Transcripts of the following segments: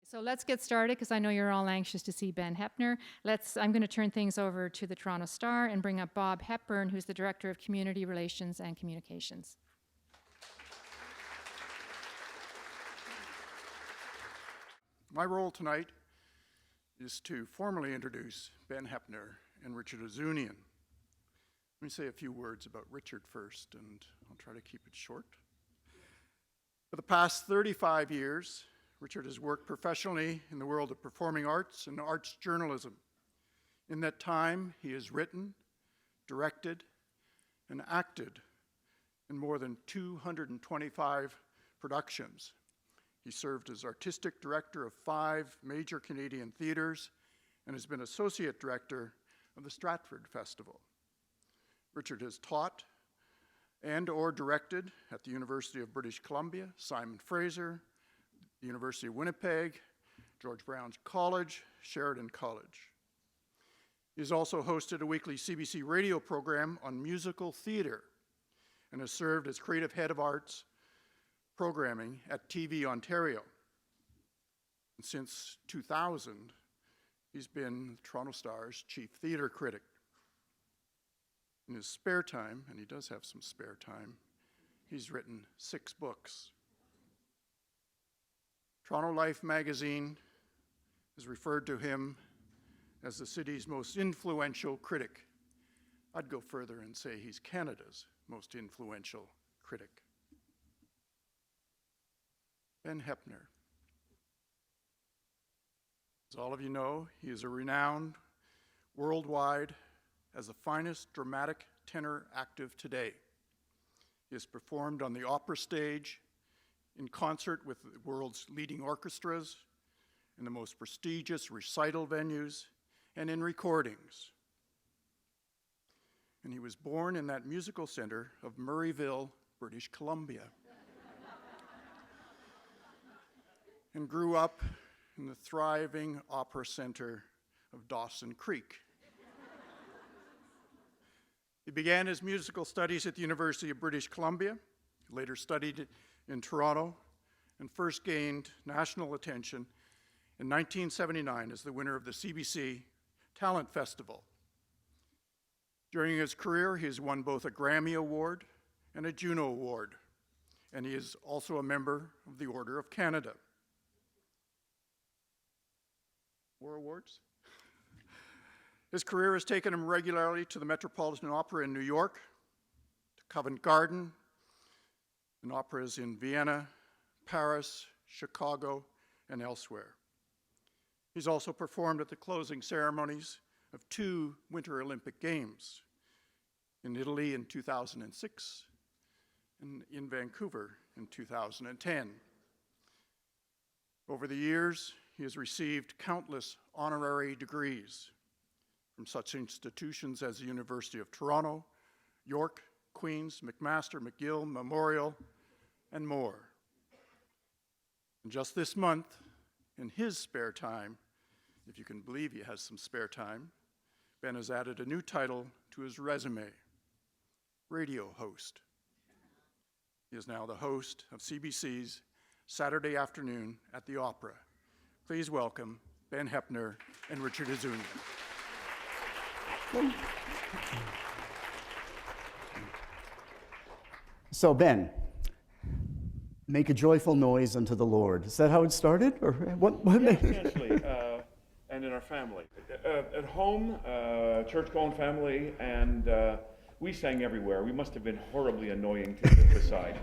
So let's get started because I know you're all anxious to see Ben Heppner. I'm going to turn things over to the Toronto Star and bring up Bob Hepburn, who's the Director of Community Relations and Communications. My role tonight is to formally introduce Ben Heppner and Richard Ouzounian. Let me say a few words about Richard first, and I'll try to keep it short. For the past 35 years, Richard has worked professionally in the world of performing arts and arts journalism. In that time, he has written, directed, and acted in more than 225 productions. He served as artistic director of 5 major Canadian theaters and has been associate director of the Stratford Festival. Richard has taught and/or directed at the University of British Columbia, Simon Fraser, the University of Winnipeg, George Brown's College, Sheridan College. He has also hosted a weekly CBC radio program on musical theatre and has served as creative head of arts programming at TV Ontario. And since 2000, he's been Toronto Star's chief theatre critic. In his spare time, and he does have some spare time, he's written 6 books. Toronto Life magazine has referred to him as the city's most influential critic. I'd go further and say he's Canada's most influential critic. Ben Heppner. As all of you know, he is a renowned worldwide as the finest dramatic tenor active today. He has performed on the opera stage, in concert with the world's leading orchestras, in the most prestigious recital venues, and in recordings. And he was born in that musical center of Murrayville, British Columbia, and grew up in the thriving opera center of Dawson Creek. He began his musical studies at the University of British Columbia, later studied in Toronto, and first gained national attention in 1979 as the winner of the CBC Talent Festival. During his career, he has won both a Grammy Award and a Juno Award, and he is also a member of the Order of Canada. More awards? His career has taken him regularly to the Metropolitan Opera in New York, to Covent Garden, and operas in Vienna, Paris, Chicago, and elsewhere. He's also performed at the closing ceremonies of 2 Winter Olympic Games, in Italy in 2006 and in Vancouver in 2010. Over the years, he has received countless honorary degrees from such institutions as the University of Toronto, York, Queen's, McMaster, McGill, Memorial, and more. And just this month, in his spare time, if you can believe he has some spare time, Ben has added a new title to his resume, radio host. He is now the host of CBC's Saturday Afternoon at the Opera. Please welcome Ben Heppner and Richard Ouzounian. So Ben, make a joyful noise unto the Lord. Is that how it started? Or what? Yeah, essentially, and in our family. At home, church-going family, and we sang everywhere. We must have been horribly annoying to the side.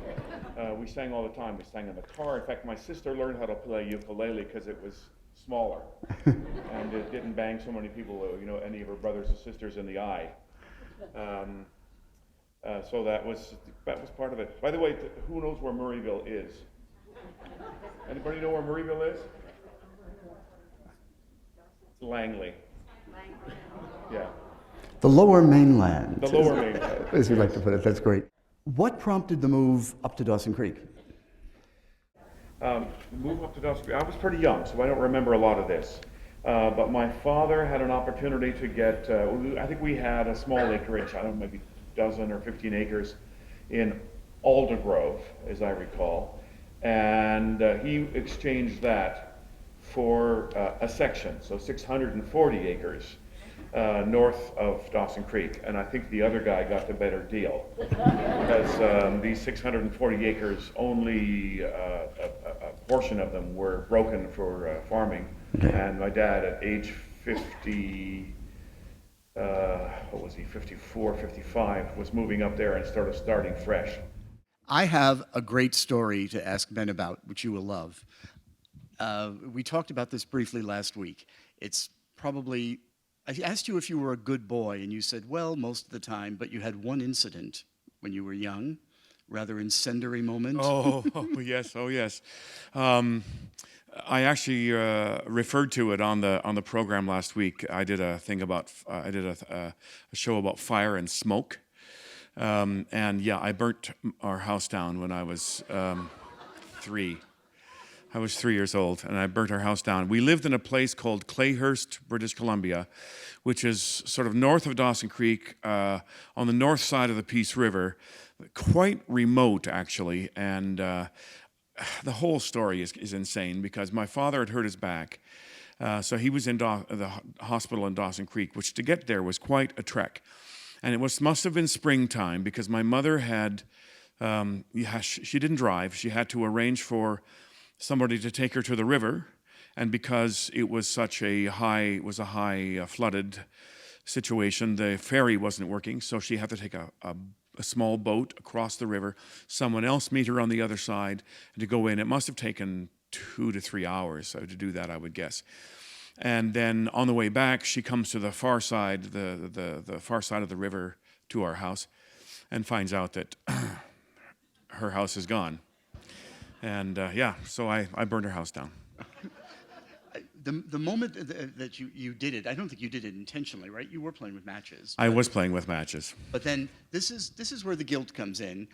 We sang all the time. We sang in the car. In fact, my sister learned how to play ukulele because it was smaller, and it didn't bang so many people, any of her brothers and sisters in the eye. So that was part of it. By the way, who knows where Murrayville is? Anybody know where Murrayville is? It's Langley. Yeah. The Lower Mainland. The Lower Mainland. As we like to put it, that's great. What prompted the move up to Dawson Creek? Move up to Dawson Creek. I was pretty young, so I don't remember a lot of this. But my father had an opportunity to get, I think we had a small acreage, I don't know, maybe a dozen or 15 acres in Aldergrove, as I recall. And he exchanged that for a section, so 640 acres north of Dawson Creek, and I think the other guy got the better deal because these 640 acres, only a portion of them were broken for farming, and my dad at age 50, what was he, 54, 55, was moving up there and starting fresh. I have a great story to ask Ben about, which you will love. We talked about this briefly last week. It's probably, I asked you if you were a good boy, and you said, well, most of the time, but you had one incident when you were young, rather incendiary moment. Oh, yes, oh yes. I actually referred to it on the program last week. I did a thing about I did a show about fire and smoke, and yeah, I burnt our house down when I was 3. I was 3 years old, and I burnt our house down. We lived in a place called Clayhurst, British Columbia, which is sort of north of Dawson Creek, on the north side of the Peace River, quite remote actually, and the whole story is insane because my father had hurt his back, so he was in the hospital in Dawson Creek, which to get there was quite a trek, and it must have been springtime because my mother had, she didn't drive. She had to arrange for somebody to take her to the river, and because it was such a high flooded situation, the ferry wasn't working, so she had to take a small boat across the river, someone else meet her on the other side, and to go in. It must have taken 2 to 3 hours to do that, I would guess. And then on the way back, she comes to the far side, the far side of the river to our house, and finds out that her house is gone. And yeah, so I burned her house down. The moment that you did it, I don't think you did it intentionally, right? You were playing with matches. I was playing with matches. But then this is where the guilt comes in.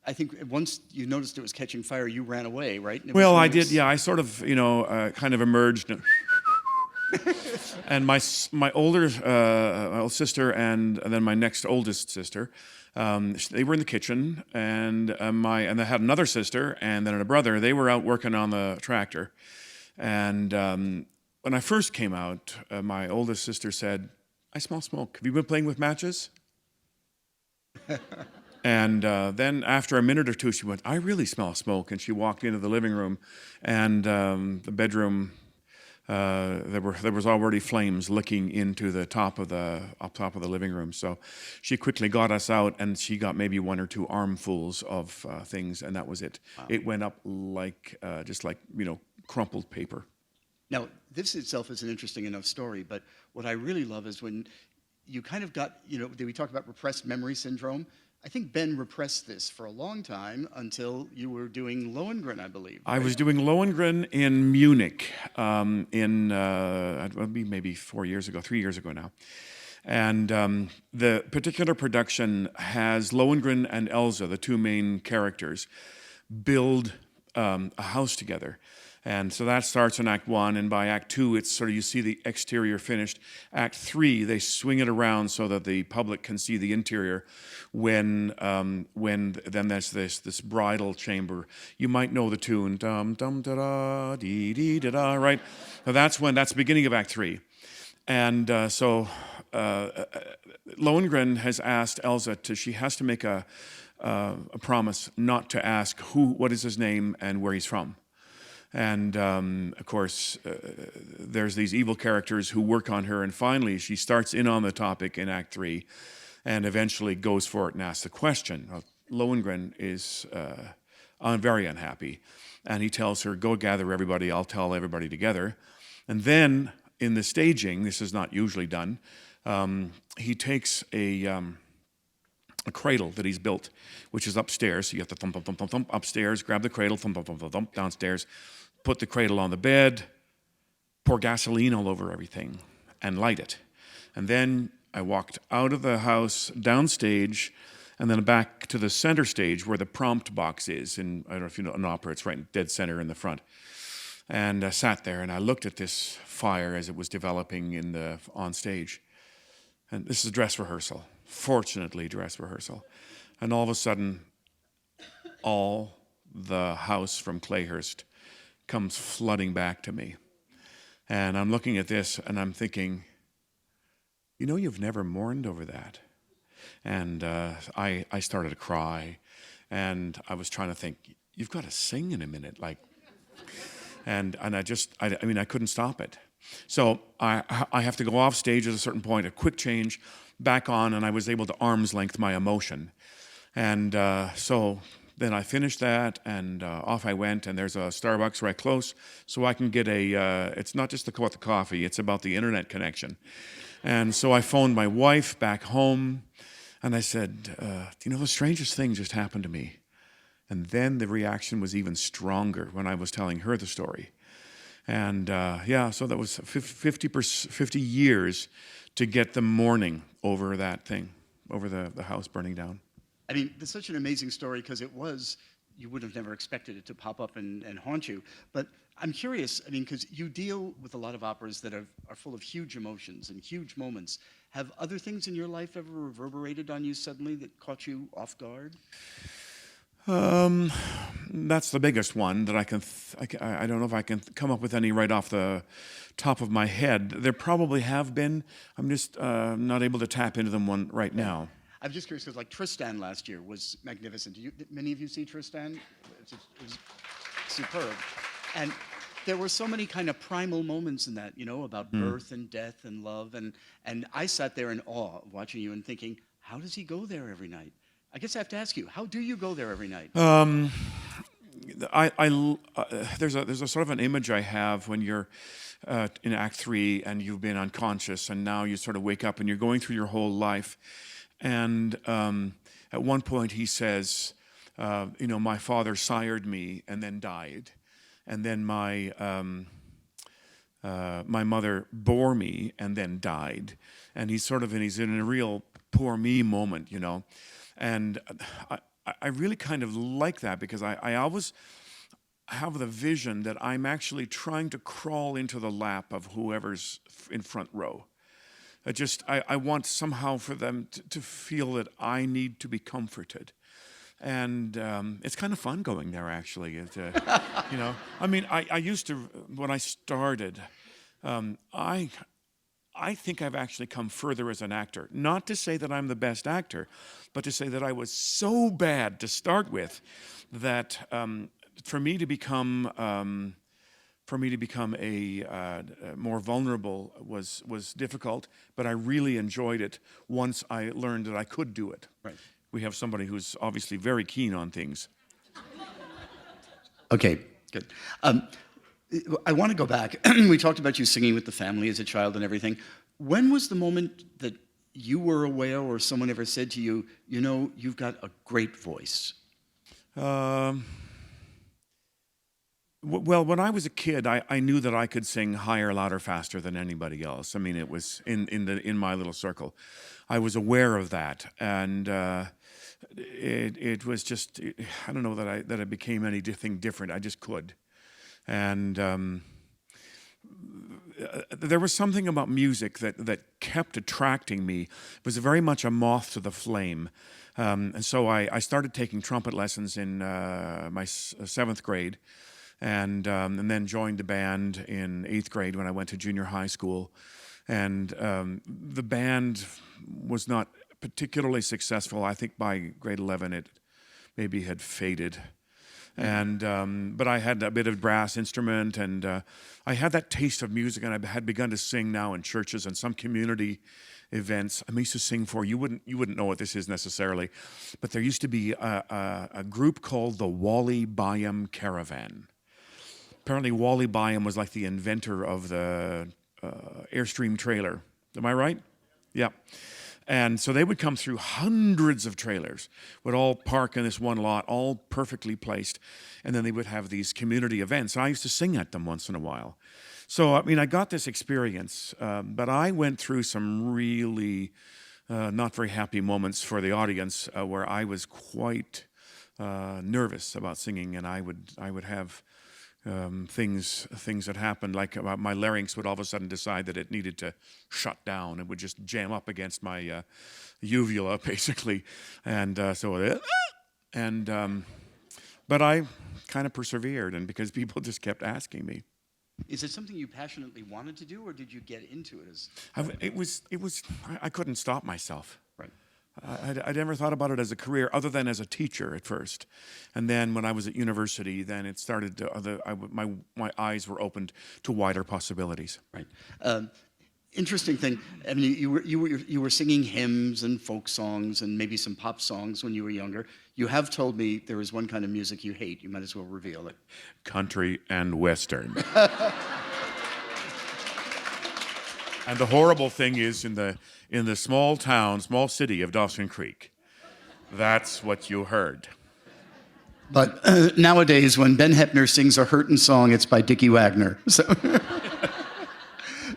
I think once you noticed it was catching fire, you ran away, right? Well, I did. Yeah, I sort of, kind of emerged. And my older sister and then my next oldest sister, they were in the kitchen, and they had another sister and then a brother. They were out working on the tractor, and when I first came out, my oldest sister said, "I smell smoke. Have you been playing with matches?" And then after a minute or two, she went, "I really smell smoke," and she walked into the living room, and the bedroom. There was already flames licking into the top of the living room. So she quickly got us out, and she got maybe 1 or 2 armfuls of things, and that was it. Wow. It went up like just like crumpled paper. Now this itself is an interesting enough story, but what I really love is when you kind of got we talk about repressed memory syndrome. I think Ben repressed this for a long time until you were doing Lohengrin, I believe. Right? I was doing Lohengrin in Munich maybe 3 years ago now. And the particular production has Lohengrin and Elsa, the 2 main characters, build a house together. And so that starts in Act 1, and by Act 2, it's sort of, you see the exterior finished. Act 3, they swing it around so that the public can see the interior when then there's this bridal chamber. You might know the tune, dum dum da da dee dee da da, right? So that's the beginning of Act 3. And so Lohengrin has asked Elsa she has to make a promise not to ask what is his name and where he's from. And of course, there's these evil characters who work on her, and finally she starts in on the topic in Act 3 and eventually goes for it and asks the question. Lohengrin is very unhappy, and he tells her, "Go gather everybody, I'll tell everybody together." And then in the staging, this is not usually done, he takes a cradle that he's built, which is upstairs. So you have to thump, thump, thump, thump, thump upstairs, grab the cradle, thump, thump, thump, thump, thump downstairs, put the cradle on the bed, pour gasoline all over everything, and light it. And then I walked out of the house, downstage, and then back to the center stage where the prompt box is. And I don't know if you know an opera, it's right dead center in the front. And I sat there and I looked at this fire as it was developing on stage. And this is dress rehearsal. Fortunately, dress rehearsal. And all of a sudden, all the house from Clayhurst comes flooding back to me. And I'm looking at this and I'm thinking, you know, you've never mourned over that. And I started to cry, and I was trying to think, you've got to sing in a minute, like, and I mean, I couldn't stop it. So I have to go off stage at a certain point, a quick change, back on, and I was able to arm's length my emotion. And so then I finished that, and off I went, and there's a Starbucks right close, so I can get it's not just about the coffee, it's about the internet connection. And so I phoned my wife back home, and I said, you know, the strangest thing just happened to me. And then the reaction was even stronger when I was telling her the story. And yeah, so that was 50 years to get the mourning over that thing, over the house burning down. I mean, it's such an amazing story because you would have never expected it to pop up and haunt you. But I'm curious, I mean, because you deal with a lot of operas that are full of huge emotions and huge moments. Have other things in your life ever reverberated on you suddenly that caught you off guard? That's the biggest one that I don't know if I can come up with any right off the top of my head. There probably have been. I'm just not able to tap into them right now. I'm just curious because, like, Tristan last year was magnificent. Did many of you see Tristan? It was superb. And there were so many kind of primal moments in that, you know, about birth and death and love. And I sat there in awe watching you and thinking, how does he go there every night? I guess I have to ask you, how do you go there every night? There's a sort of an image I have when you're in Act 3 and you've been unconscious, and now you sort of wake up and you're going through your whole life. And at one point he says, you know, my father sired me and then died. And then my mother bore me and then died. And he's in a real poor me moment, you know. And I really kind of like that because I always have the vision that I'm actually trying to crawl into the lap of whoever's in front row. I want somehow for them to feel that I need to be comforted. And it's kind of fun going there, actually. You know, I mean, I used to, when I started, I think I've actually come further as an actor. Not to say that I'm the best actor, but to say that I was so bad to start with that for me to become more vulnerable was difficult. But I really enjoyed it once I learned that I could do it. Right. We have somebody who's obviously very keen on things. Okay, good. I want to go back. We talked about you singing with the family as a child and everything. When was the moment that you were aware or someone ever said to you, you know, you've got a great voice? Well, when I was a kid, I knew that I could sing higher, louder, faster than anybody else. I mean, it was in my little circle. I was aware of that, and it was just, I don't know that I became anything different. I just could. And there was something about music that kept attracting me. It was very much a moth to the flame. And so I started taking trumpet lessons in my 7th grade, and then joined the band in 8th grade when I went to junior high school. And the band was not particularly successful. I think by grade 11 it maybe had faded. And but I had a bit of brass instrument, and I had that taste of music, and I had begun to sing now in churches and some community events. I used to sing for, you wouldn't know what this is necessarily, but there used to be a group called the Wally Byam Caravan. Apparently Wally Byam was like the inventor of the Airstream trailer. Am I right? Yeah. And so they would come through hundreds of trailers, would all park in this one lot, all perfectly placed, and then they would have these community events. And I used to sing at them once in a while. So, I mean, I got this experience, but I went through some really not very happy moments for the audience where I was quite nervous about singing, and I would have things that happened, like my larynx would all of a sudden decide that it needed to shut down. It would just jam up against my uvula, basically, and but I kind of persevered, and because people just kept asking me. Is it something you passionately wanted to do, or did you get into it as? I couldn't stop myself. Right. I'd never thought about it as a career other than as a teacher at first. And then when I was at university, then it started to, my eyes were opened to wider possibilities. Right. Interesting thing. I mean, you were singing hymns and folk songs and maybe some pop songs when you were younger. You have told me there is one kind of music you hate. You might as well reveal it. Country and Western. And the horrible thing is in the small city of Dawson Creek, that's what you heard. But nowadays, when Ben Heppner sings a hurtin' song, it's by Dickie Wagner.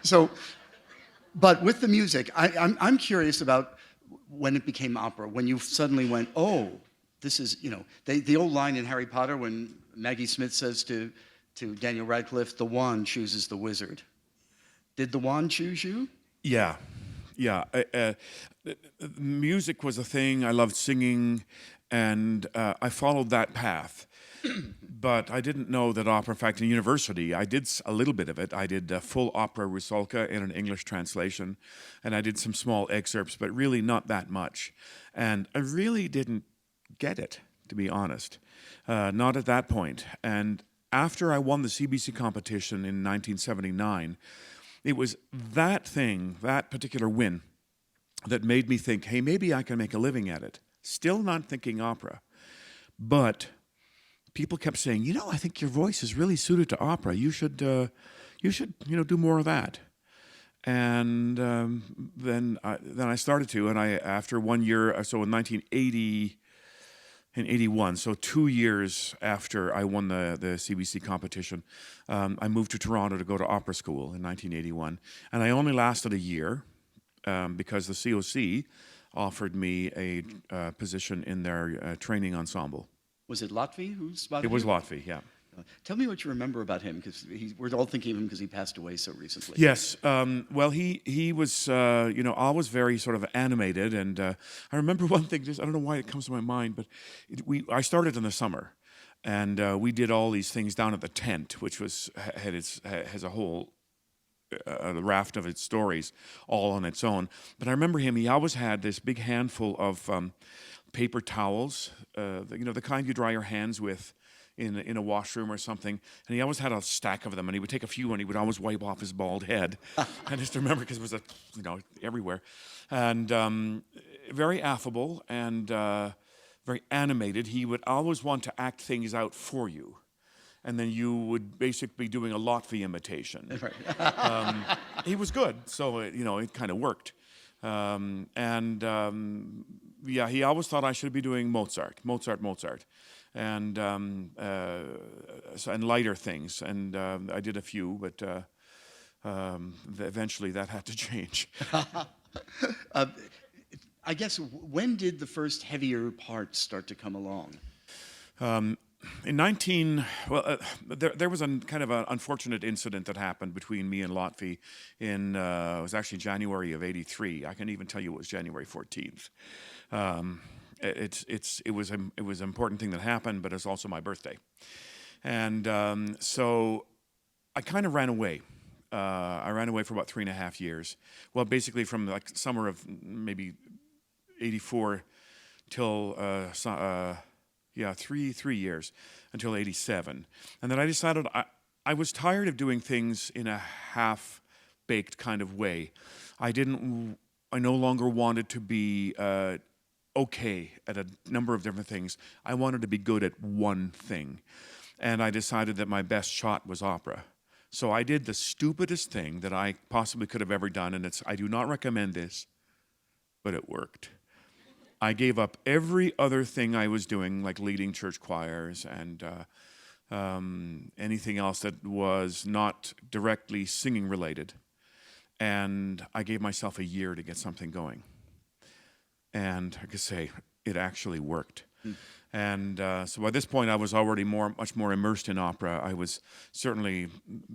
So, but with the music, I'm curious about when it became opera, when you suddenly went, oh, this is, the old line in Harry Potter when Maggie Smith says to Daniel Radcliffe, the wand chooses the wizard. Did the wand choose you? Yeah. Music was a thing. I loved singing, and I followed that path. But I didn't know that opera. In fact, in university, I did a little bit of it. I did full opera Rusalka in an English translation, and I did some small excerpts, but really not that much. And I really didn't get it, to be honest, not at that point. And after I won the CBC competition in 1979, it was that thing, that particular win, that made me think, hey, maybe I can make a living at it. Still not thinking opera, but people kept saying, I think your voice is really suited to opera. You should do more of that. And then I started to, and after 1 year, so in 1980, in 81, so 2 years after I won the CBC competition, I moved to Toronto to go to opera school in 1981. And I only lasted a year because the COC offered me a position in their training ensemble. Was it Lotfi who spotted It was you? Lotfi, yeah. Tell me what you remember about him, because we're all thinking of him because he passed away so recently. Yes, well, he was, always very sort of animated, and I remember one thing. I don't know why it comes to my mind, but I started in the summer, and we did all these things down at the tent, which has a whole raft of its stories all on its own. But I remember him. He always had this big handful of paper towels, the kind you dry your hands with in a washroom or something, and he always had a stack of them, and he would take a few and he would always wipe off his bald head. I just remember because it was everywhere, and very affable and very animated. He would always want to act things out for you, and then you would basically be doing a Lotfi imitation. Right. He was good, so it kind of worked. He always thought I should be doing Mozart, and and lighter things. And I did a few, but eventually that had to change. I guess, when did the first heavier parts start to come along? There was a kind of an unfortunate incident that happened between me and Lotfi in, it was actually January of '83. I can even tell you it was January 14th. It was an important thing that happened, but it's also my birthday. And so I kind of ran away. I ran away for about 3.5 years. Well, basically from like summer of maybe '84 till 3 years until '87. And then I decided I was tired of doing things in a half-baked kind of way. I no longer wanted to be okay at a number of different things. I wanted to be good at one thing. And I decided that my best shot was opera. So I did the stupidest thing that I possibly could have ever done, and I do not recommend this, but it worked. I gave up every other thing I was doing, like leading church choirs and anything else that was not directly singing related. And I gave myself a year to get something going. And I could say it actually worked. And so by this point, I was already much more immersed in opera. I was certainly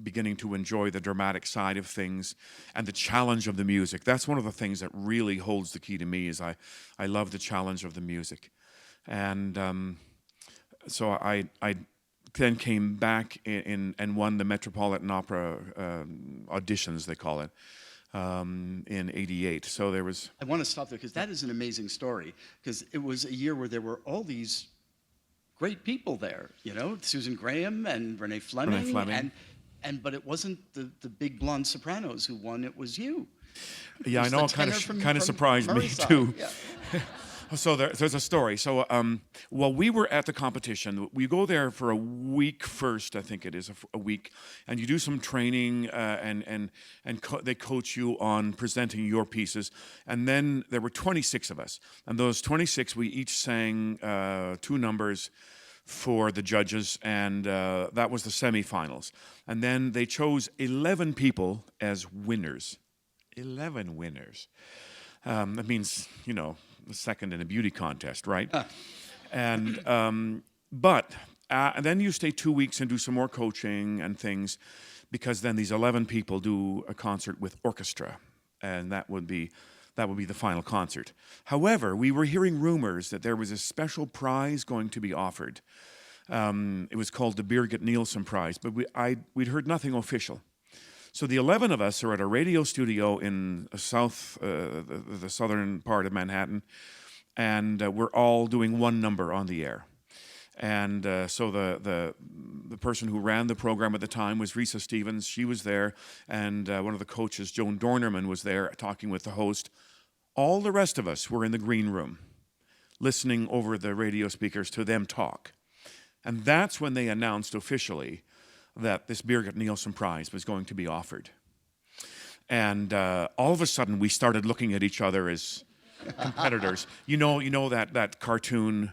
beginning to enjoy the dramatic side of things and the challenge of the music. That's one of the things that really holds the key to me, is I love the challenge of the music. And so I then came back and won the Metropolitan Opera auditions, they call it, in '88. So there was. I want to stop there because that is an amazing story. Because it was a year where there were all these great people there. You know, Susan Graham and Renee Fleming. But it wasn't the big blonde sopranos who won. It was you. Yeah, I know. It kind of surprised me Merseyside. too. Yeah. So there's a story. So while we were at the competition, we go there for a week first, I think it is a week, and you do some training, they coach you on presenting your pieces. And then there were 26 of us, and those 26 we each sang 2 numbers for the judges, and that was the semifinals. And then they chose 11 people as winners. 11 winners. That means, you know, the second in a beauty contest, right? And then you stay 2 weeks and do some more coaching and things, because then these 11 people do a concert with orchestra, and that would be the final concert. However, we were hearing rumors that there was a special prize going to be offered. It was called the Birgit Nilsson Prize, but we'd heard nothing official. So the 11 of us are at a radio studio in the southern part of Manhattan, and we're all doing one number on the air. And so the person who ran the program at the time was Risa Stevens. She was there, and one of the coaches, Joan Dornerman, was there talking with the host. All the rest of us were in the green room, listening over the radio speakers to them talk. And that's when they announced officially that this Birgit Nilsson Prize was going to be offered. And all of a sudden, we started looking at each other as competitors. You know that cartoon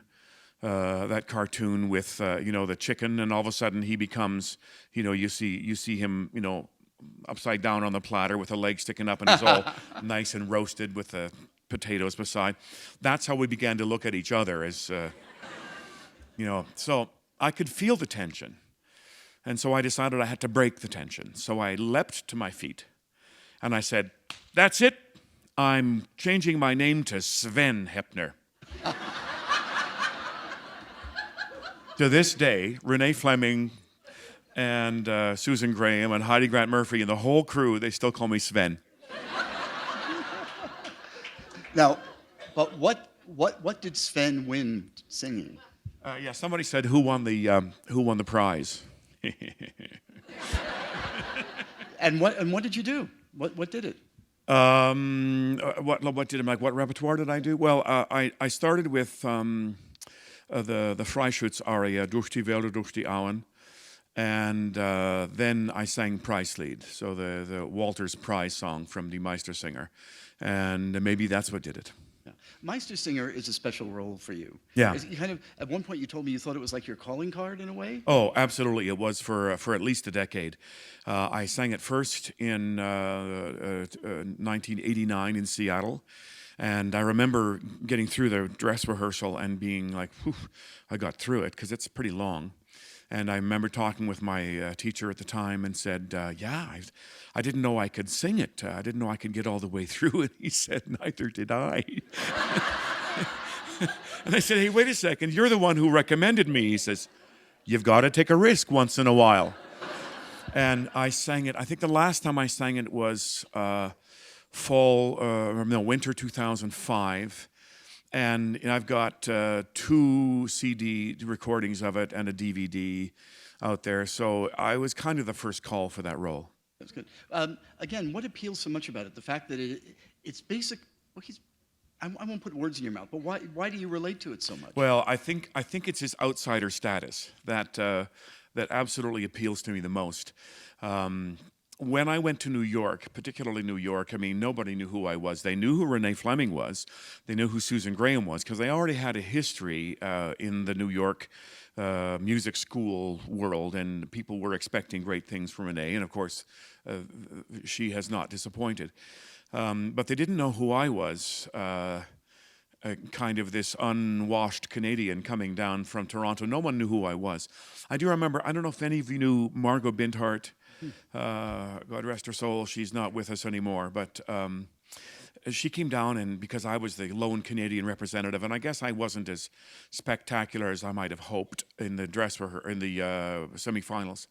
with the chicken, and all of a sudden he becomes, you see him, upside down on the platter with a leg sticking up, and he's all nice and roasted with the potatoes beside. That's how we began to look at each other as, So I could feel the tension. And so I decided I had to break the tension. So I leapt to my feet and I said, "That's it. I'm changing my name to Sven Heppner." To this day, Renee Fleming and Susan Graham and Heidi Grant Murphy and the whole crew, they still call me Sven. Now, but what did Sven win singing? Somebody said, who won the prize? And what did you do? What did it? What did I like? What repertoire did I do? Well, I started with the Freischütz aria, Durch die Wälder, durch die Auen, and then I sang Preislied, so the Walter's Prize song from Die Meistersinger, and maybe that's what did it. Yeah. Meistersinger is a special role for you. Yeah. You kind of, at one point you told me you thought it was like your calling card in a way? Oh, absolutely. It was for at least a decade. I sang it first in 1989 in Seattle. And I remember getting through the dress rehearsal and being like, whew, I got through it, because it's pretty long. And I remember talking with my teacher at the time and said, I didn't know I could sing it. I didn't know I could get all the way through it. He said, neither did I. And I said, hey, wait a second. You're the one who recommended me. He says, you've got to take a risk once in a while. And I sang it. I think the last time I sang it was winter 2005. And I've got 2 CD recordings of it and a DVD out there. So I was kind of the first call for that role. That's good. Again, what appeals so much about it? The fact that it's basic. Well, I won't put words in your mouth, but why do you relate to it so much? Well, I think it's his outsider status that absolutely appeals to me the most. When I went to New York, particularly New York, I mean, nobody knew who I was. They knew who Renee Fleming was. They knew who Susan Graham was, because they already had a history in the New York music school world, and people were expecting great things from Renee, and of course, she has not disappointed. But they didn't know who I was, kind of this unwashed Canadian coming down from Toronto. No one knew who I was. I do remember, I don't know if any of you knew Margot Binthart. God rest her soul, she's not with us anymore, but she came down, and because I was the lone Canadian representative, and I guess I wasn't as spectacular as I might have hoped in the dress for her in the semifinals.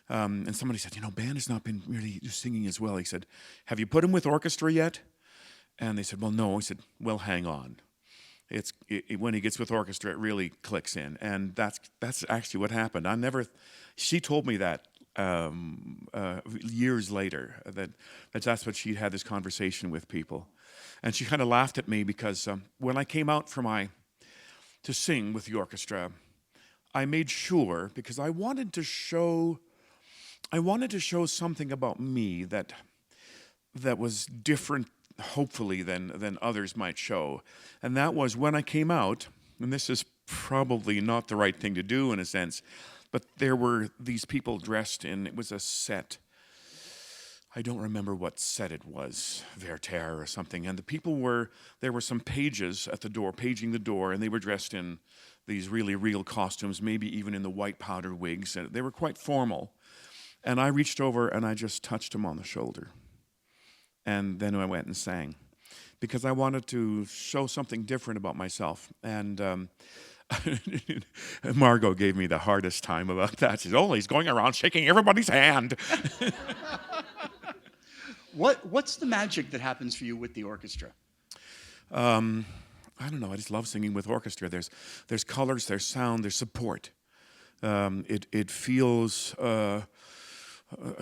And somebody said, Ben has not been really singing as well. He said, have you put him with orchestra yet? And they said, well, no. He said, well, hang on. When he gets with orchestra, it really clicks in. And that's actually what happened. She told me that years later, that's what she had this conversation with people. And she kind of laughed at me because when I came out to sing with the orchestra, I made sure, because I wanted to show something about me that was different, hopefully, than others might show. And that was when I came out, and this is probably not the right thing to do in a sense, but there were these people dressed in, it was a set. I don't remember what set it was, Werther or something. And there were some pages at the door, paging the door, and they were dressed in these really real costumes, maybe even in the white powder wigs. And they were quite formal. And I reached over and I just touched him on the shoulder. And then I went and sang, because I wanted to show something different about myself. And Margot gave me the hardest time about that. She said, oh, he's going around shaking everybody's hand. What's the magic that happens for you with the orchestra? I don't know. I just love singing with orchestra. There's colors, there's sound, there's support. It feels,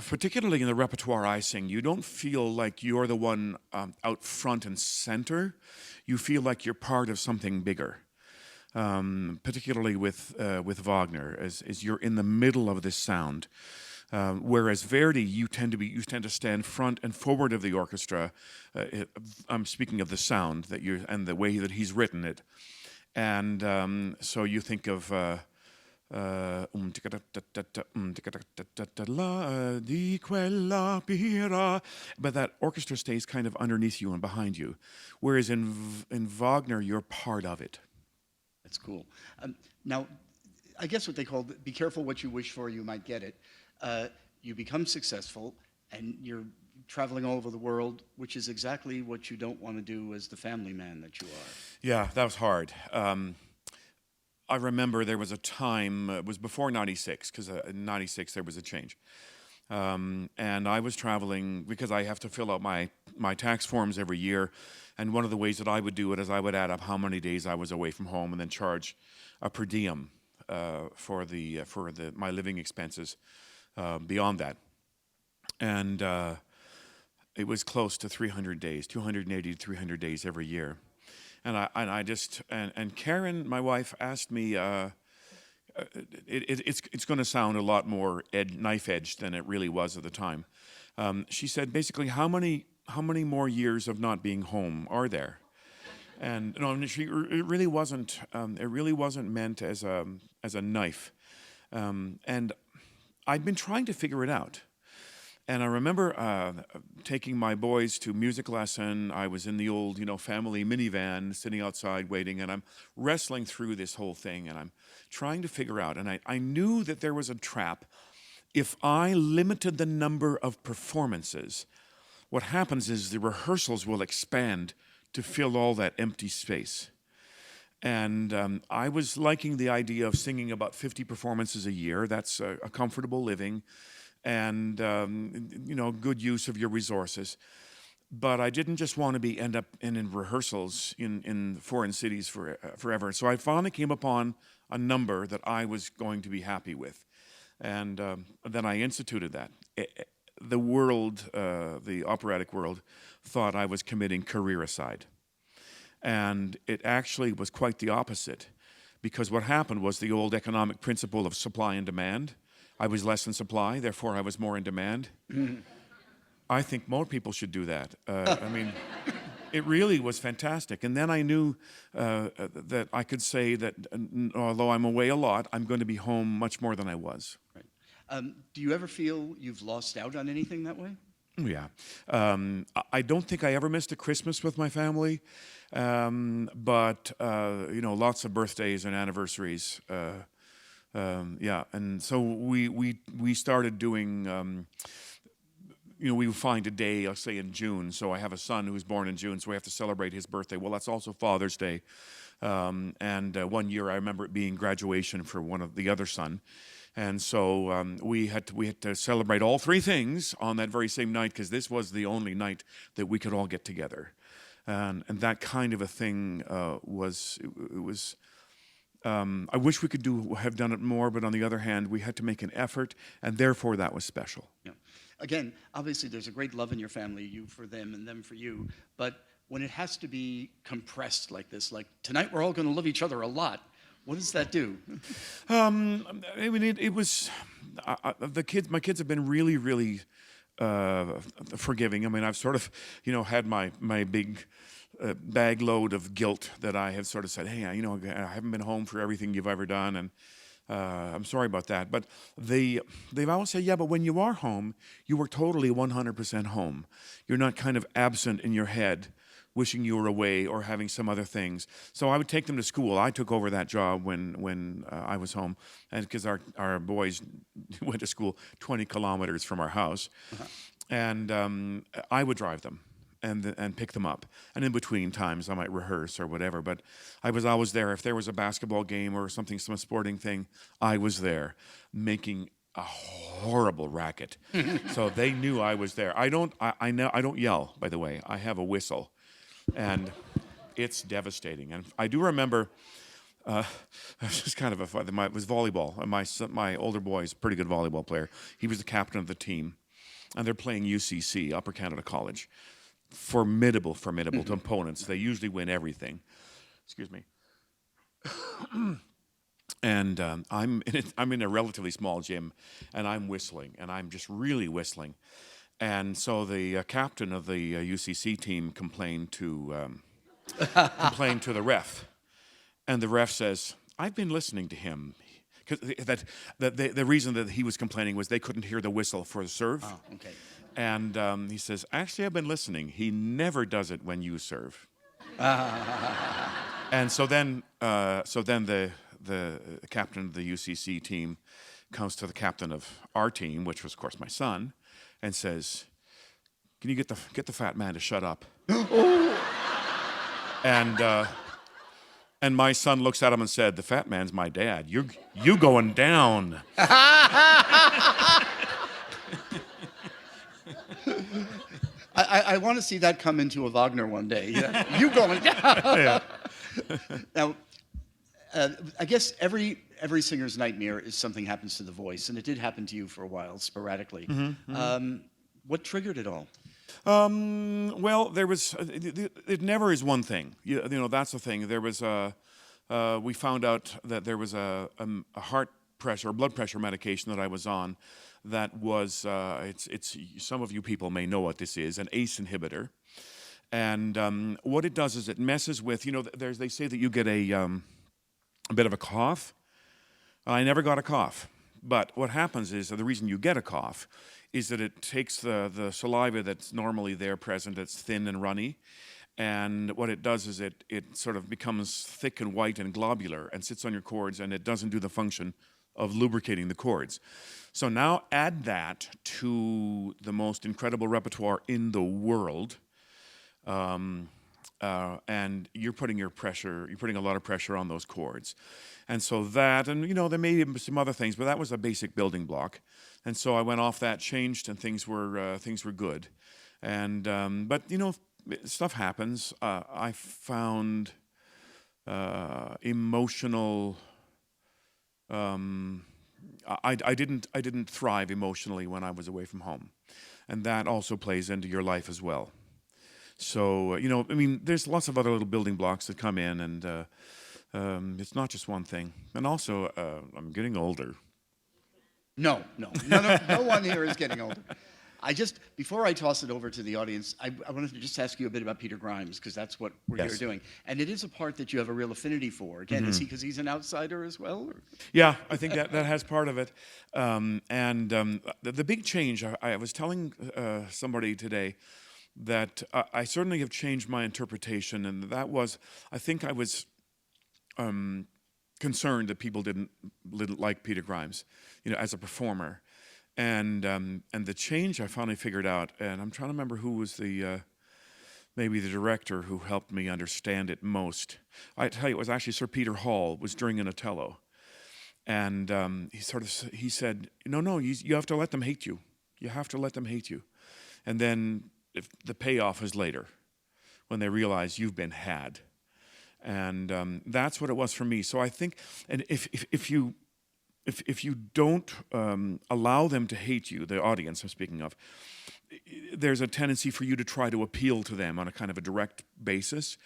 particularly in the repertoire I sing, you don't feel like you're the one out front and center. You feel like you're part of something bigger. Particularly with Wagner, as you're in the middle of this sound. Whereas Verdi, you tend to stand front and forward of the orchestra. I'm speaking of the sound and the way that he's written it, and so you think of di quella pira, but that orchestra stays kind of underneath you and behind you, whereas in Wagner you're part of it. That's cool. Now, I guess what they call be careful what you wish for, you might get it. You become successful, and you're traveling all over the world, which is exactly what you don't want to do as the family man that you are. Yeah, that was hard. I remember there was a time, it was before 96, because in 96 there was a change. And I was traveling, because I have to fill out my tax forms every year, and one of the ways that I would do it is I would add up how many days I was away from home and then charge a per diem for my living expenses beyond that. And it was close to 300 days, 280 to 300 days every year. And Karen, my wife, asked me, it's going to sound a lot more knife-edged than it really was at the time. She said, basically, how many more years of not being home are there? And it really wasn't meant as a knife. And I'd been trying to figure it out. And I remember taking my boys to music lesson. I was in the old, family minivan, sitting outside waiting, and I'm wrestling through this whole thing, and I'm trying to figure out. And I knew that there was a trap. If I limited the number of performances, what happens is the rehearsals will expand to fill all that empty space. And I was liking the idea of singing about 50 performances a year. That's a comfortable living. And good use of your resources. But I didn't just want to end up in rehearsals in foreign cities forever. So I finally came upon a number that I was going to be happy with. And then I instituted that. The world, the operatic world, thought I was committing careericide. And it actually was quite the opposite. Because what happened was the old economic principle of supply and demand. I was less in supply, therefore I was more in demand. I think more people should do that. It really was fantastic. And then I knew that I could say that although I'm away a lot, I'm going to be home much more than I was. Right. Do you ever feel you've lost out on anything that way? Yeah. I don't think I ever missed a Christmas with my family, but lots of birthdays and anniversaries. And so we started doing, we would find a day, I'll say in June. So I have a son who was born in June, so we have to celebrate his birthday. Well, that's also Father's Day. And one year I remember it being graduation for one of the other son. And so we had to celebrate all three things on that very same night, because this was the only night that we could all get together. And that kind of a thing was I wish we could have done it more, but on the other hand, we had to make an effort, and therefore that was special. Yeah. Again, obviously there's a great love in your family, you for them and them for you, but when it has to be compressed like this, like tonight we're all going to love each other a lot, what does that do? I mean, it was my kids have been really, really forgiving. I mean, I've sort of, had my big bag load of guilt that I have sort of said, hey, I haven't been home for everything you've ever done, and I'm sorry about that. But they've always said, yeah, but when you are home, you were totally 100% home. You're not kind of absent in your head, wishing you were away or having some other things. So I would take them to school. I took over that job when I was home, and because our boys went to school 20 kilometers from our house, and I would drive them and pick them up. And in between times, I might rehearse or whatever. But I was always there. If there was a basketball game or something, some sporting thing, I was there, making a horrible racket. So they knew I was there. I don't yell, by the way. I have a whistle, and it's devastating. And I do remember, this is kind of it was volleyball. My older boy is a pretty good volleyball player. He was the captain of the team, and they're playing UCC, Upper Canada College. Formidable opponents. They usually win everything. Excuse me. And I'm in a relatively small gym, and I'm whistling, and I'm just really whistling. And so the captain of the UCC team complained to the ref, and the ref says, "I've been listening to him." Because the reason that he was complaining was they couldn't hear the whistle for the serve. Oh, okay. And he says, actually, I've been listening. He never does it when you serve. And so then the captain of the UCC team comes to the captain of our team, which was, of course, my son, and says, "Can you get the fat man to shut up?" And my son looks at him and said, "The fat man's my dad. You going down." I want to see that come into a Wagner one day. Yeah. You going down? Yeah. Now, I guess every singer's nightmare is something happens to the voice, and it did happen to you for a while, sporadically. What triggered it all? Well, there was. It never is one thing. That's the thing. There was we found out that there was a heart pressure or blood pressure medication that I was on. That was it's some of you people may know what this is, an ACE inhibitor, and what it does is it messes with. They say that you get a bit of a cough. I never got a cough, but what happens is the reason you get a cough is that it takes the saliva that's normally there present, it's thin and runny, and what it does is it sort of becomes thick and white and globular and sits on your cords, and it doesn't do the function of lubricating the cords. So now add that to the most incredible repertoire in the world, and you're putting a lot of pressure on those cords. And so that, and there may be some other things, but that was a basic building block. And so I went off that, changed, and things were good. And but stuff happens. I found emotional. I didn't thrive emotionally when I was away from home, and that also plays into your life as well. So there's lots of other little building blocks that come in, and it's not just one thing. And also, I'm getting older. No one here is getting older. Before I toss it over to the audience, I wanted to just ask you a bit about Peter Grimes, because that's what we're here doing. And it is a part that you have a real affinity for. Again, is he because he's an outsider as well? Or? Yeah, I think that has part of it. The big change, I was telling somebody today that I certainly have changed my interpretation, and that was, I think I was concerned that people didn't like Peter Grimes, as a performer. And the change I finally figured out, and I'm trying to remember who was maybe the director who helped me understand it most. I tell you, it was actually Sir Peter Hall, was during an Othello. And he said, no, you have to let them hate you. You have to let them hate you. And then if the payoff is later, when they realize you've been had. And that's what it was for me. So I think, and if you don't allow them to hate you, the audience I'm speaking of, there's a tendency for you to try to appeal to them on a kind of a direct basis,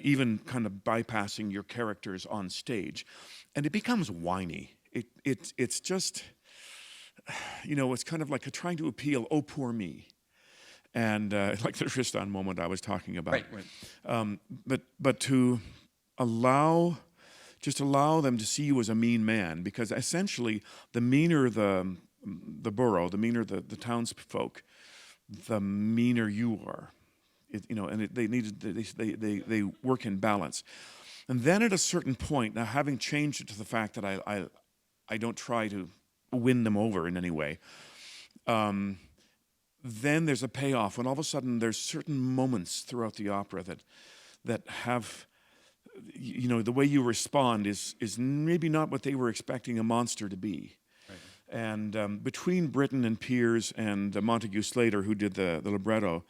even kind of bypassing your characters on stage. And it becomes whiny. It's just, it's kind of like trying to appeal, oh, poor me. And like the Tristan moment I was talking about. Right. But to just allow them to see you as a mean man, because essentially the meaner the borough, the meaner the townsfolk, the meaner you are. They work in balance. And then at a certain point, now having changed it to the fact that I don't try to win them over in any way, then there's a payoff when all of a sudden there's certain moments throughout the opera that have, the way you respond is maybe not what they were expecting a monster to be. Right. And between Britten and Piers and Montague Slater, who did the libretto,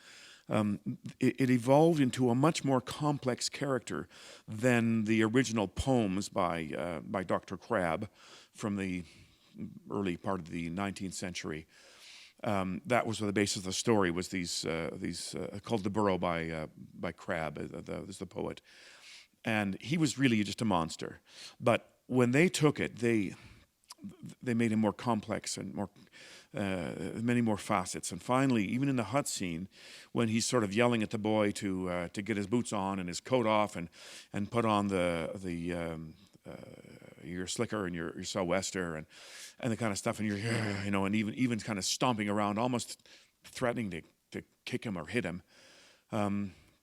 it evolved into a much more complex character than the original poems by Dr. Crabbe from the early part of the 19th century. That was the basis of the story, was these called The Burrow by Crabbe, the poet. And he was really just a monster. But when they took it, they made him more complex and more many more facets. And finally, even in the hut scene, when he's sort of yelling at the boy to get his boots on and his coat off and put on your slicker and your sou'wester and the kind of stuff, and you're and even kind of stomping around, almost threatening to kick him or hit him.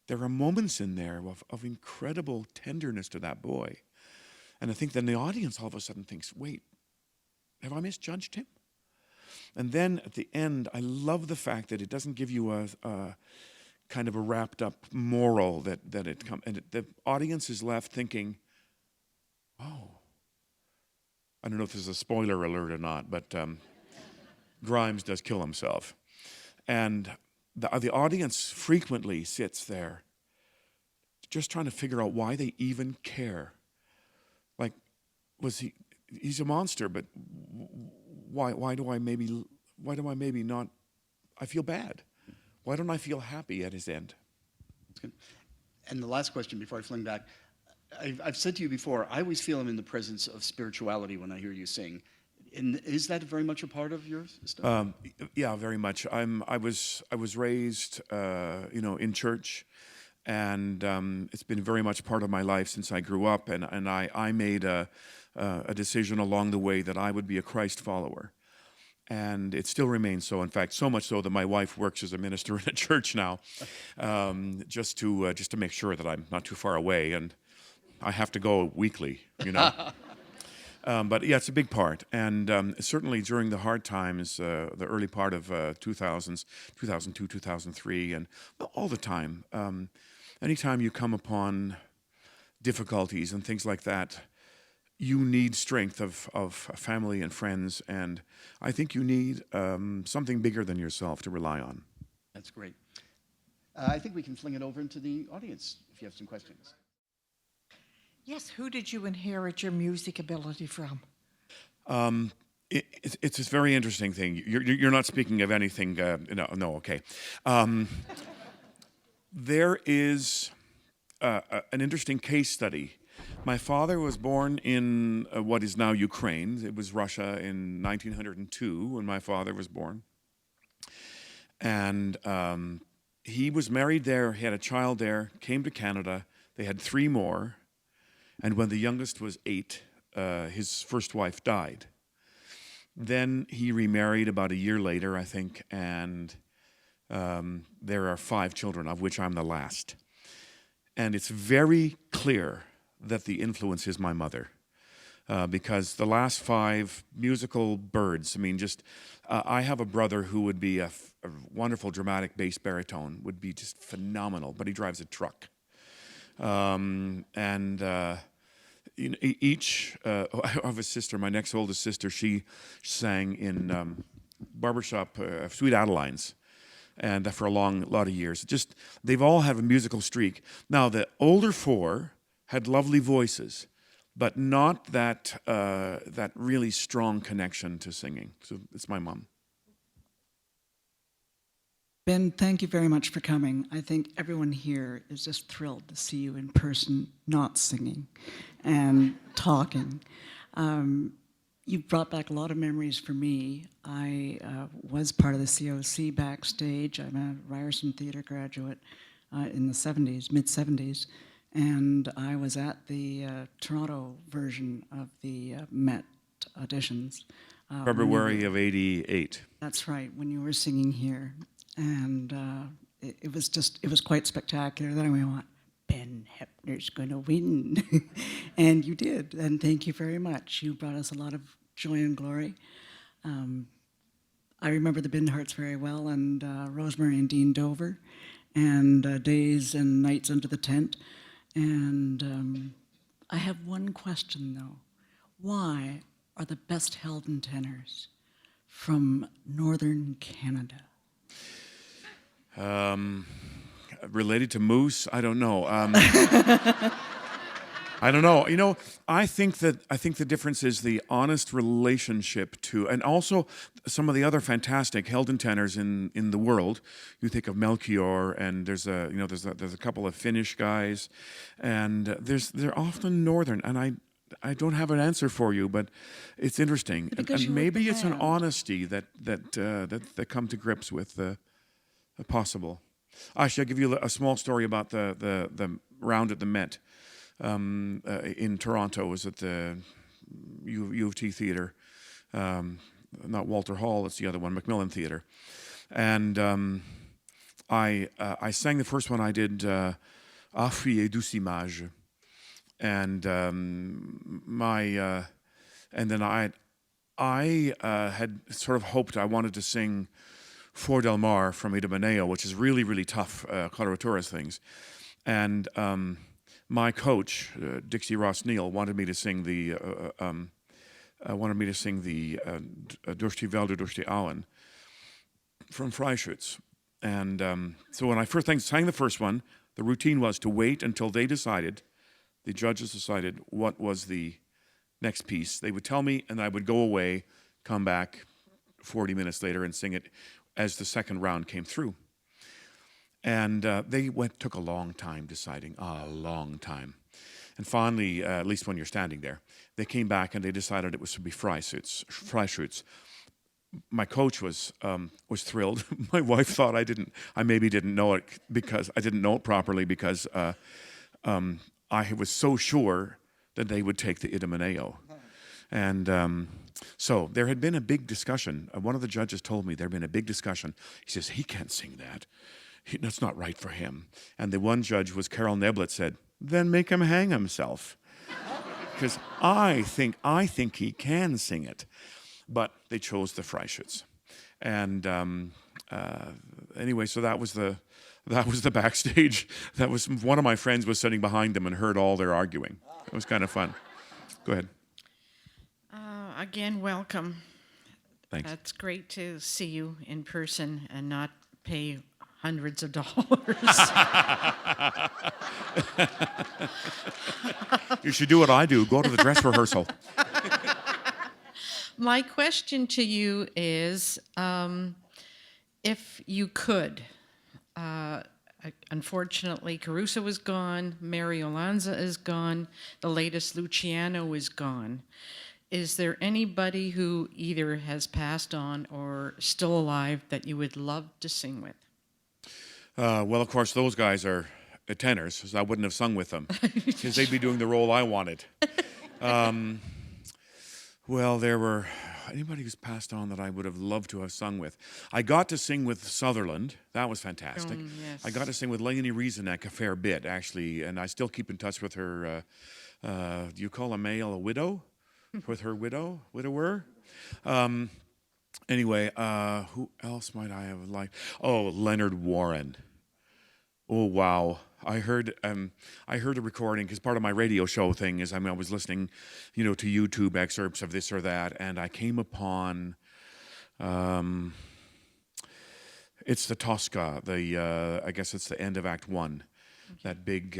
There are moments in there of incredible tenderness to that boy. And I think then the audience all of a sudden thinks, wait, have I misjudged him? And then at the end, I love the fact that it doesn't give you a kind of a wrapped up moral that it comes, and the audience is left thinking, oh, I don't know if this is a spoiler alert or not, but Grimes does kill himself. And the audience frequently sits there just trying to figure out why they even care. Like, he's a monster, but why do I maybe not, I feel bad. Why don't I feel happy at his end? That's good. And the last question before I fling back, I've said to you before, I always feel I'm in the presence of spirituality when I hear you sing. And is that very much a part of your stuff? Yeah, very much. I was raised, in church, and it's been very much part of my life since I grew up. And I made a decision along the way that I would be a Christ follower, and it still remains so. In fact, so much so that my wife works as a minister in a church now, just to make sure that I'm not too far away, and I have to go weekly, But yeah, it's a big part. And certainly during the hard times, the early part of 2000s, 2002, 2003, and all the time, anytime you come upon difficulties and things like that, you need strength of family and friends. And I think you need something bigger than yourself to rely on. That's great. I think we can fling it over into the audience if you have some questions. Yes, who did you inherit your music ability from? It's a very interesting thing. You're not speaking of anything. No, okay. There is an interesting case study. My father was born in what is now Ukraine. It was Russia in 1902 when my father was born. And he was married there, he had a child there, came to Canada. They had 3 more. And when the youngest was 8, his first wife died. Then he remarried about a year later, I think, and there are 5 children, of which I'm the last. And it's very clear that the influence is my mother. because the last 5 musical birds, I mean, just, I have a brother who would be a wonderful dramatic bass baritone, would be just phenomenal, but he drives a truck. You know, each, I have a sister, my next oldest sister, she sang in barbershop, Sweet Adelines, and for a lot of years. Just, they've all had a musical streak. Now, the older 4 had lovely voices, but not that that really strong connection to singing. So it's my mom. Ben, thank you very much for coming. I think everyone here is just thrilled to see you in person, not singing and talking. You've brought back a lot of memories for me. I was part of the COC backstage. I'm a Ryerson Theatre graduate in the 70s, mid-70s, and I was at the Toronto version of the Met auditions. February of '88. That's right, when you were singing here. And it was quite spectacular. Then I went, Ben Heppner's going to win. And you did, and thank you very much. You brought us a lot of joy and glory. I remember the Bindharts very well, and Rosemary and Dean Dover, and Days and Nights Under the Tent. And I have one question, though. Why are the best Helden tenors from Northern Canada? Related to Moose? I don't know. I don't know. You know, I think the difference is the honest relationship to, and also some of the other fantastic Helden tenors in the world. You think of Melchior, and there's a couple of Finnish guys, and they're often Northern, and I don't have an answer for you, but it's interesting, and maybe it's an honesty that come to grips with the possible. Actually, I'll give you a small story about the round at the Met in Toronto. It was at the U of T Theatre, not Walter Hall. It's the other one, Macmillan Theatre, and I sang the first one. I did Affreux et douce image, and and then I had sort of hoped I wanted to sing For Del Mar from Idomeneo, which is really, really tough coloratura things. And my coach, Dixie Ross Neal, wanted me to sing the Durch die Wälder, durch die Auen from Freischütz. And so when I first sang the first one, the routine was to wait until the judges decided what was the next piece. They would tell me, and I would go away, come back 40 minutes later and sing it as the second round came through. And took a long time deciding, a long time. And finally, at least when you're standing there, they came back and they decided it was to be Freischütz. My coach was thrilled. My wife thought I maybe didn't know it because I didn't know it properly because I was so sure that they would take the Idomeneo. And so there had been a big discussion. One of the judges told me there had been a big discussion. He says, he can't sing that. That's not right for him. And the one judge was Carol Neblett, said, then make him hang himself. Because I think he can sing it. But they chose the Freischütz. And anyway, so that was the backstage. That was one of my friends was sitting behind them and heard all their arguing. It was kind of fun. Go ahead. Again, welcome. Thanks. It's great to see you in person and not pay hundreds of dollars. You should do what I do. Go to the dress rehearsal. My question to you is, if you could, unfortunately, Caruso is gone, Mary Olanza is gone, the latest Luciano is gone. Is there anybody who either has passed on or still alive that you would love to sing with? Well, of course, those guys are tenors, so I wouldn't have sung with them because they'd be doing the role I wanted. Well, there were anybody who's passed on that I would have loved to have sung with. I got to sing with Sutherland. That was fantastic. Yes. I got to sing with Leonie Rieseneck a fair bit, actually, and I still keep in touch with her. Do you call a male a widow? with her widower. Anyway, who else might I have liked? Oh, Leonard Warren. Oh wow! I heard a recording because part of my radio show thing is I was listening, to YouTube excerpts of this or that, and I came upon, it's the Tosca. I guess it's the end of Act 1. That big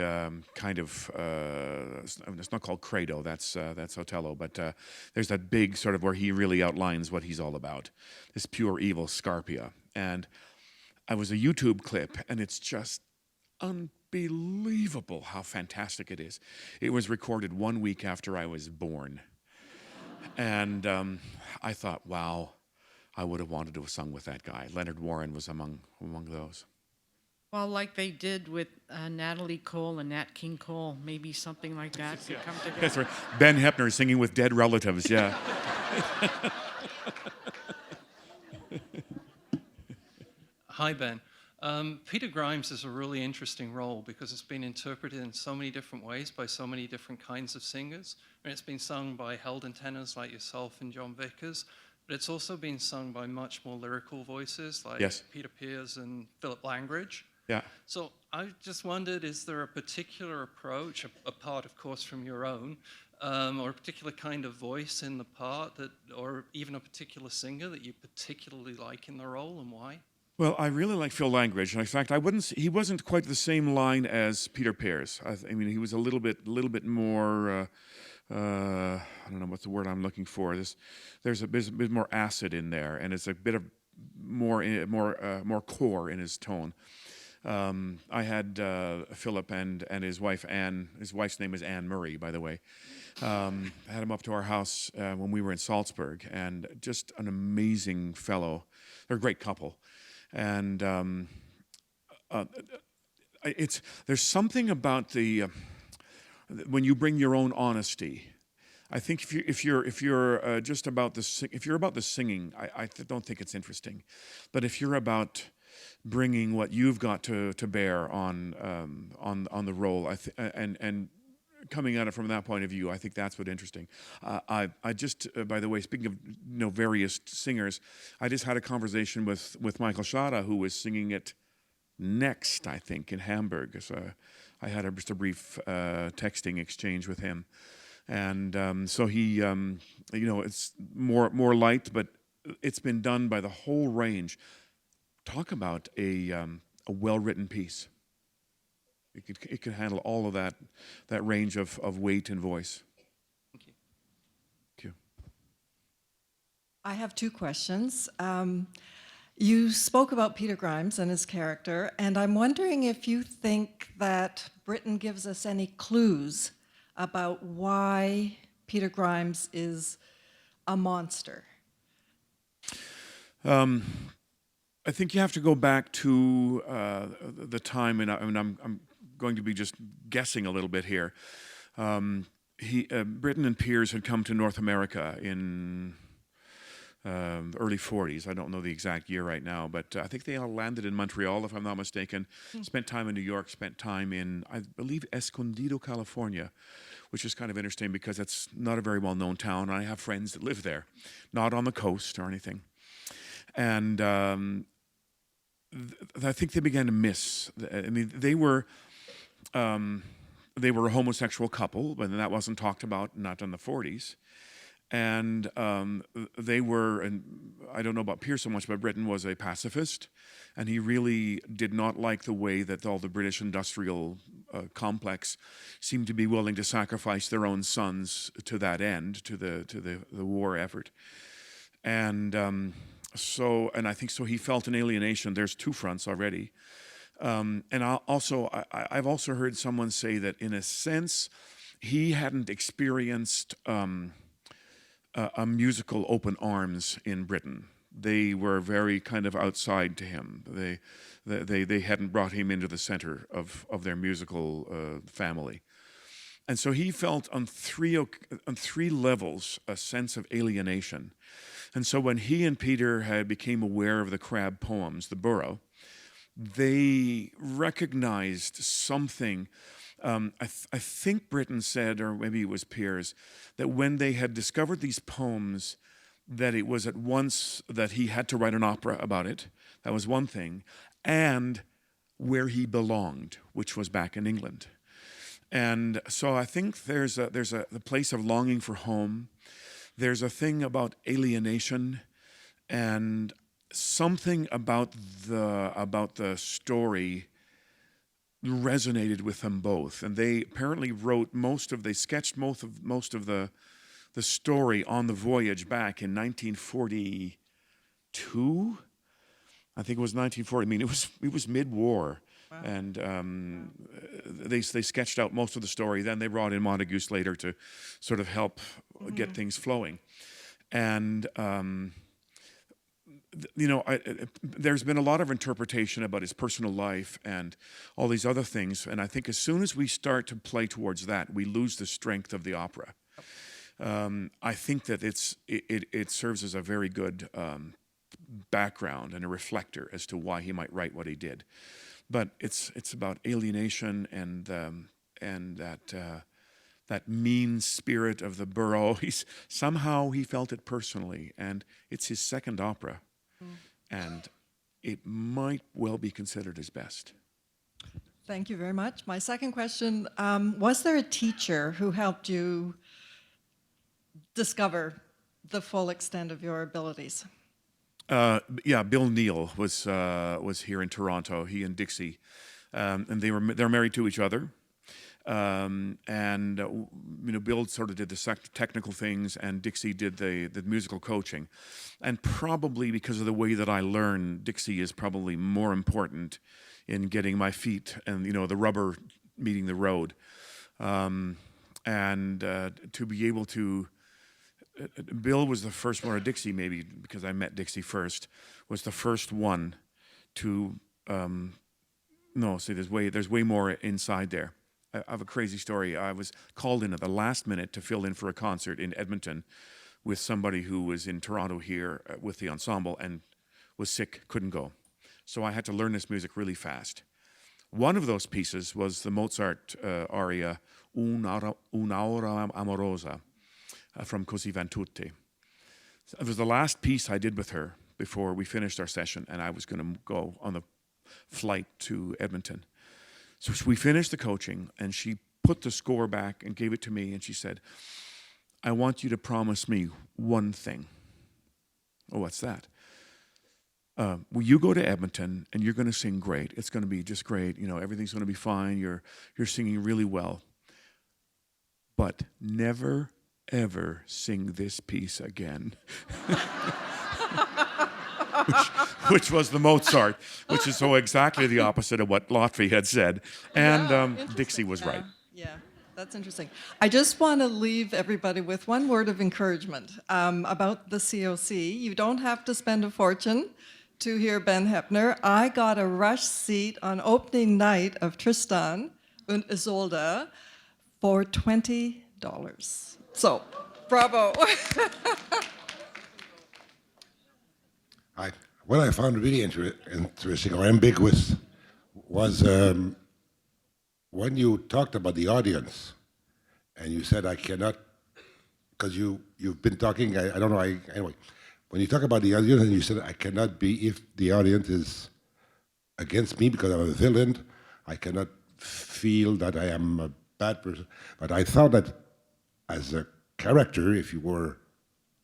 kind of it's not called Credo. That's Otello, but there's that big sort of where he really outlines what he's all about. This pure evil Scarpia, and I was a YouTube clip, and it's just unbelievable how fantastic it is. It was recorded 1 week after I was born, and I thought, wow, I would have wanted to have sung with that guy. Leonard Warren was among those. Well, like they did with Natalie Cole and Nat King Cole, maybe something like that could come together. That's right. Ben Heppner singing with dead relatives, yeah. Hi, Ben. Peter Grimes is a really interesting role because it's been interpreted in so many different ways by so many different kinds of singers. I mean, it's been sung by Helden tenors like yourself and John Vickers, but it's also been sung by much more lyrical voices like Yes. Peter Pears and Philip Langridge. Yeah. So I just wondered, is there a particular approach, apart, of course, from your own, or a particular kind of voice in the part or even a particular singer that you particularly like in the role, and why? Well, I really like Phil Langridge, and in fact, he wasn't quite the same line as Peter Pears. I mean, he was a little bit more. I don't know what's the word I'm looking for. There's a bit more acid in there, and it's a bit of more core in his tone. I had Philip and his wife Anne. His wife's name is Anne Murray, by the way. I had him up to our house when we were in Salzburg, and just an amazing fellow. They're a great couple, and there's something about when you bring your own honesty. I think if you're just about if you're about the singing, I don't think it's interesting, but if you're about bringing what you've got to bear on the role, and coming at it from that point of view, I think that's what's interesting. I just, by the way, speaking of various singers, I just had a conversation with Michael Schada, who was singing it next, I think, in Hamburg. So I had just a brief texting exchange with him, and so he, it's more light, but it's been done by the whole range. Talk about a well-written piece. It could handle all of that range of weight and voice. Thank you. Thank you. I have two questions. You spoke about Peter Grimes and his character, and I'm wondering if you think that Britain gives us any clues about why Peter Grimes is a monster. I think you have to go back to the time, and I'm going to be just guessing a little bit here. Britton and Pears had come to North America in early 40s. I don't know the exact year right now, but I think they all landed in Montreal, if I'm not mistaken. Spent time in New York, spent time in, I believe, Escondido, California, which is kind of interesting because it's not a very well-known town. I have friends that live there, not on the coast or anything. And I think they began to miss. I mean, they were a homosexual couple, but that wasn't talked about, not in the 40s. And they were, and I don't know about Pearce so much, but Britton was a pacifist, and he really did not like the way that all the British industrial complex seemed to be willing to sacrifice their own sons to that end, to the war effort. And I think so he felt an alienation. There's two fronts already. And I've also heard someone say that in a sense, he hadn't experienced a musical open arms in Britain. They were very kind of outside to him. They hadn't brought him into the center of their musical family. And so he felt on three levels a sense of alienation. And so when he and Peter became aware of the Crabbe poems, the Burrow, they recognized something I think Britten said, or maybe it was Piers, that when they had discovered these poems, that it was at once that he had to write an opera about it. That was one thing. And where he belonged, which was back in England. And so I think there's a the place of longing for home. There's a thing about alienation, and something about the story resonated with them both. And they apparently they sketched most of the story on the voyage back in 1942. I think it was 1940. I mean, it was mid-war, wow. And they sketched out most of the story. Then they brought in Montague Slater to sort of help get things flowing. And there's been a lot of interpretation about his personal life and all these other things. And I think as soon as we start to play towards that, we lose the strength of the opera. I think that it serves as a very good background and a reflector as to why he might write what he did. But it's about alienation and that mean spirit of the borough. Somehow he felt it personally, and it's his second opera, and it might well be considered his best. Thank you very much. My second question, was there a teacher who helped you discover the full extent of your abilities? Yeah, Bill Neal was here in Toronto. He and Dixie, and they're married to each other. Bill sort of did the technical things, and Dixie did the musical coaching. And probably because of the way that I learn, Dixie is probably more important in getting my feet and the rubber meeting the road, to be able to. Bill was the first one, or Dixie maybe, because I met Dixie first, was the first one to, there's way more inside there. I have a crazy story. I was called in at the last minute to fill in for a concert in Edmonton with somebody who was in Toronto here with the ensemble and was sick, couldn't go. So I had to learn this music really fast. One of those pieces was the Mozart aria Un'aura amorosa, from Così van tutti. It was the last piece I did with her before we finished our session, and I was going to go on the flight to Edmonton. So we finished the coaching, and she put the score back and gave it to me, and she said, I want you to promise me one thing. Oh, what's that? Well, you go to Edmonton, and you're going to sing great. It's going to be just great. Everything's going to be fine. You're singing really well. But never ever sing this piece again. which was the Mozart, which is so exactly the opposite of what Lotfi had said. And Dixie was right. Yeah, that's interesting. I just want to leave everybody with one word of encouragement about the COC. You don't have to spend a fortune to hear Ben Heppner. I got a rush seat on opening night of Tristan und Isolde for $20. So, bravo. What I found really interesting or ambiguous was when you talked about the audience, and you said, I cannot, because you've been talking, I don't know, anyway, when you talk about the audience, and you said, I cannot be, if the audience is against me because I'm a villain, I cannot feel that I am a bad person. But I thought that as a character, if you were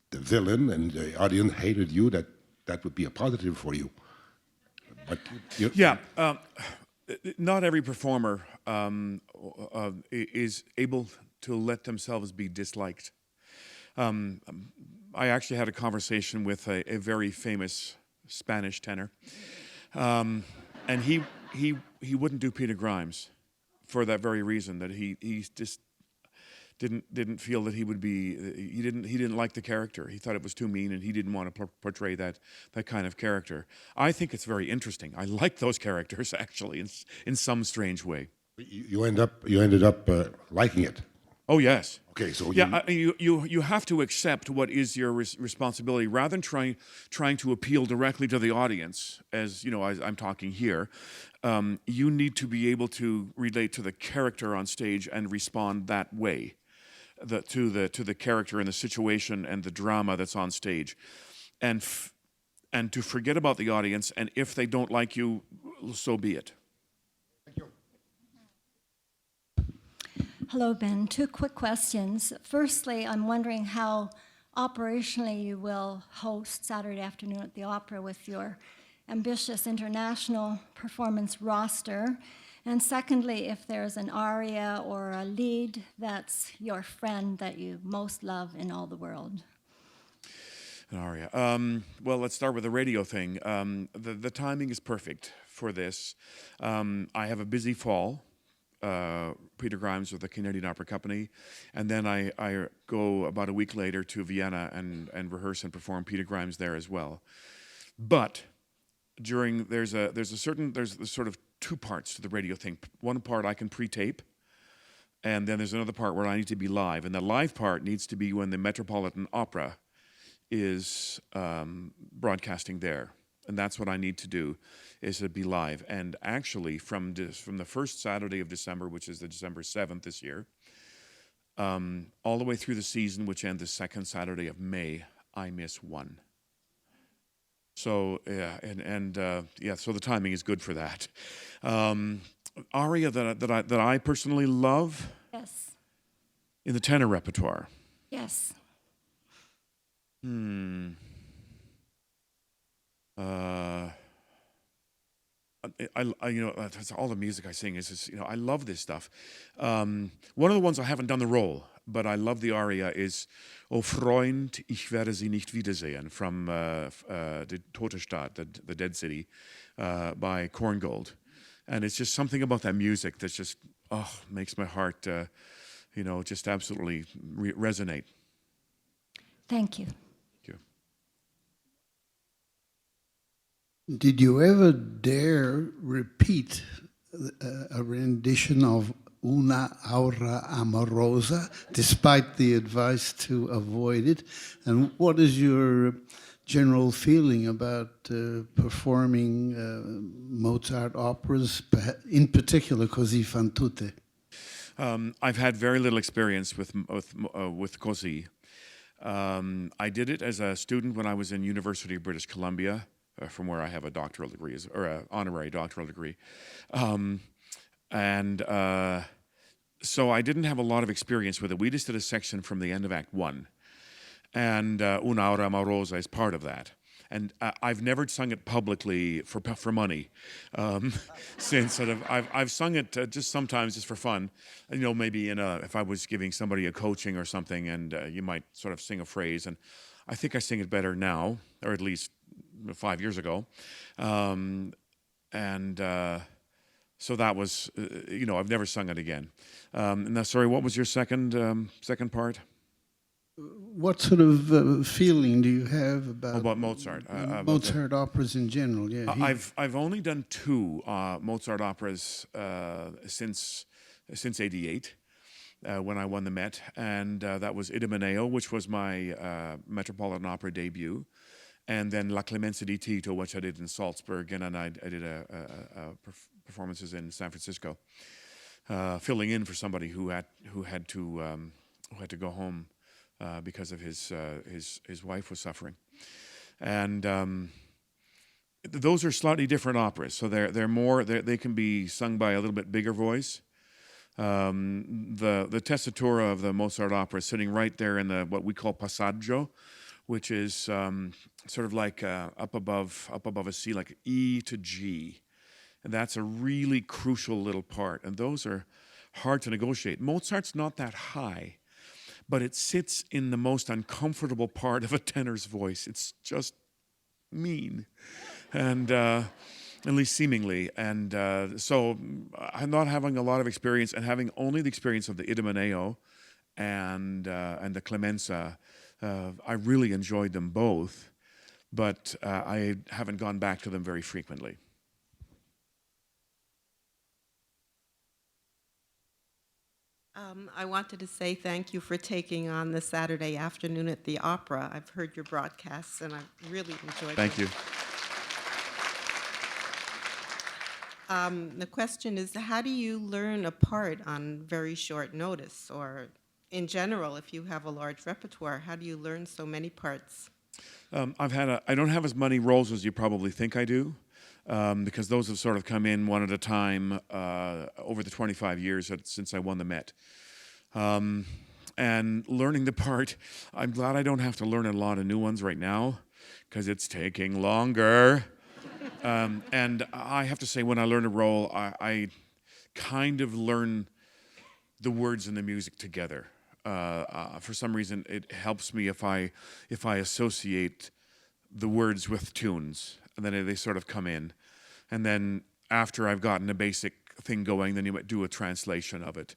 the villain and the audience hated you, that would be a positive for you. But not every performer is able to let themselves be disliked. I actually had a conversation with a very famous Spanish tenor, and he wouldn't do Peter Grimes for that very reason, that he just didn't feel that he would be, he didn't like the character. He thought it was too mean, and he didn't want to portray that kind of character. I think it's very interesting. I like those characters, actually, in some strange way. You ended up liking it. Oh, yes. Okay, so you have to accept what is your responsibility, rather than trying to appeal directly to the audience, as I'm talking here. you need to be able to relate to the character on stage and respond that way, to the character and the situation and the drama that's on stage, and to forget about the audience. And if they don't like you, so be it. Hello, Ben. Two quick questions. Firstly, I'm wondering how operationally you will host Saturday afternoon at the Opera with your ambitious international performance roster. And secondly, if there's an aria or a lead that's your friend that you most love in all the world. An aria. Well, let's start with the radio thing. The timing is perfect for this. I have a busy fall. Peter Grimes with the Canadian Opera Company, and then I go about a week later to Vienna and rehearse and perform Peter Grimes there as well. But there's sort of two parts to the radio thing. One part I can pre-tape, and then there's another part where I need to be live, and the live part needs to be when the Metropolitan Opera is broadcasting there. And that's what I need to do, is to be live. And actually, from the first Saturday of December, which is the December 7th this year, all the way through the season, which ends the second Saturday of May, I miss one. So yeah, so the timing is good for that. Aria that I personally love. Yes. In the tenor repertoire. Yes. That's all the music I sing is just, I love this stuff. One of the ones I haven't done the role, but I love the aria is O Freund, ich werde sie nicht wiedersehen from the Tote Stadt, the Dead City, by Korngold. And it's just something about that music that just, makes my heart, just absolutely resonate. Thank you. Did you ever dare repeat a rendition of Una Aura Amorosa, despite the advice to avoid it? And what is your general feeling about performing Mozart operas, in particular Così fan tutte? I've had very little experience with Così. I did it as a student when I was in University of British Columbia, from where I have a doctoral degree, or an honorary doctoral degree. So I didn't have a lot of experience with it. We just did a section from the end of Act 1. And Una Aura Amorosa is part of that. And I've never sung it publicly for money. Since I've sung it just sometimes just for fun. Maybe if I was giving somebody a coaching or something, and you might sort of sing a phrase. And I think I sing it better now, or at least 5 years ago. So that was, I've never sung it again. Sorry, what was your second part? What sort of feeling do you have about Mozart? Mozart operas in general? Yeah, I've only done 2 Mozart operas since '88. When I won the Met, and that was Idomeneo, which was my Metropolitan Opera debut, and then La Clemenza di Tito, which I did in Salzburg, and then I did performances in San Francisco, filling in for somebody who had to go home because of his wife was suffering, and those are slightly different operas. So they can be sung by a little bit bigger voice. The tessitura of the Mozart opera is sitting right there in what we call passaggio, which is sort of like up above a C, like E to G. And that's a really crucial little part. And those are hard to negotiate. Mozart's not that high, but it sits in the most uncomfortable part of a tenor's voice. It's just mean. And at least seemingly. And so I'm not having a lot of experience, and having only the experience of the Idomeneo and the Clemenza, I really enjoyed them both, but I haven't gone back to them very frequently. I wanted to say thank you for taking on the Saturday afternoon at the Opera. I've heard your broadcasts, and I really enjoyed them. Thank you. The question is, how do you learn a part on very short notice? Or in general, if you have a large repertoire, how do you learn so many parts? I don't have as many roles as you probably think I do, because those have sort of come in one at a time over the 25 years since I won the Met. And learning the part, I'm glad I don't have to learn a lot of new ones right now, because it's taking longer. And I have to say, when I learn a role, I kind of learn the words and the music together. For some reason, it helps me if I associate the words with tunes, and then they sort of come in. And then after I've gotten a basic thing going, then you might do a translation of it.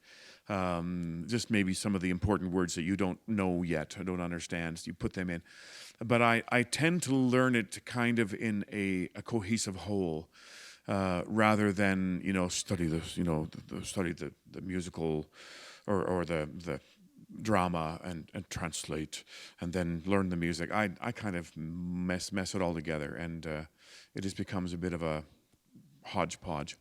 Just maybe some of the important words that you don't know yet or don't understand, so you put them in. But I tend to learn it kind of in a cohesive whole, rather than, study this, study the musical or the drama and translate and then learn the music. I kind of mess it all together, and it just becomes a bit of a hodgepodge.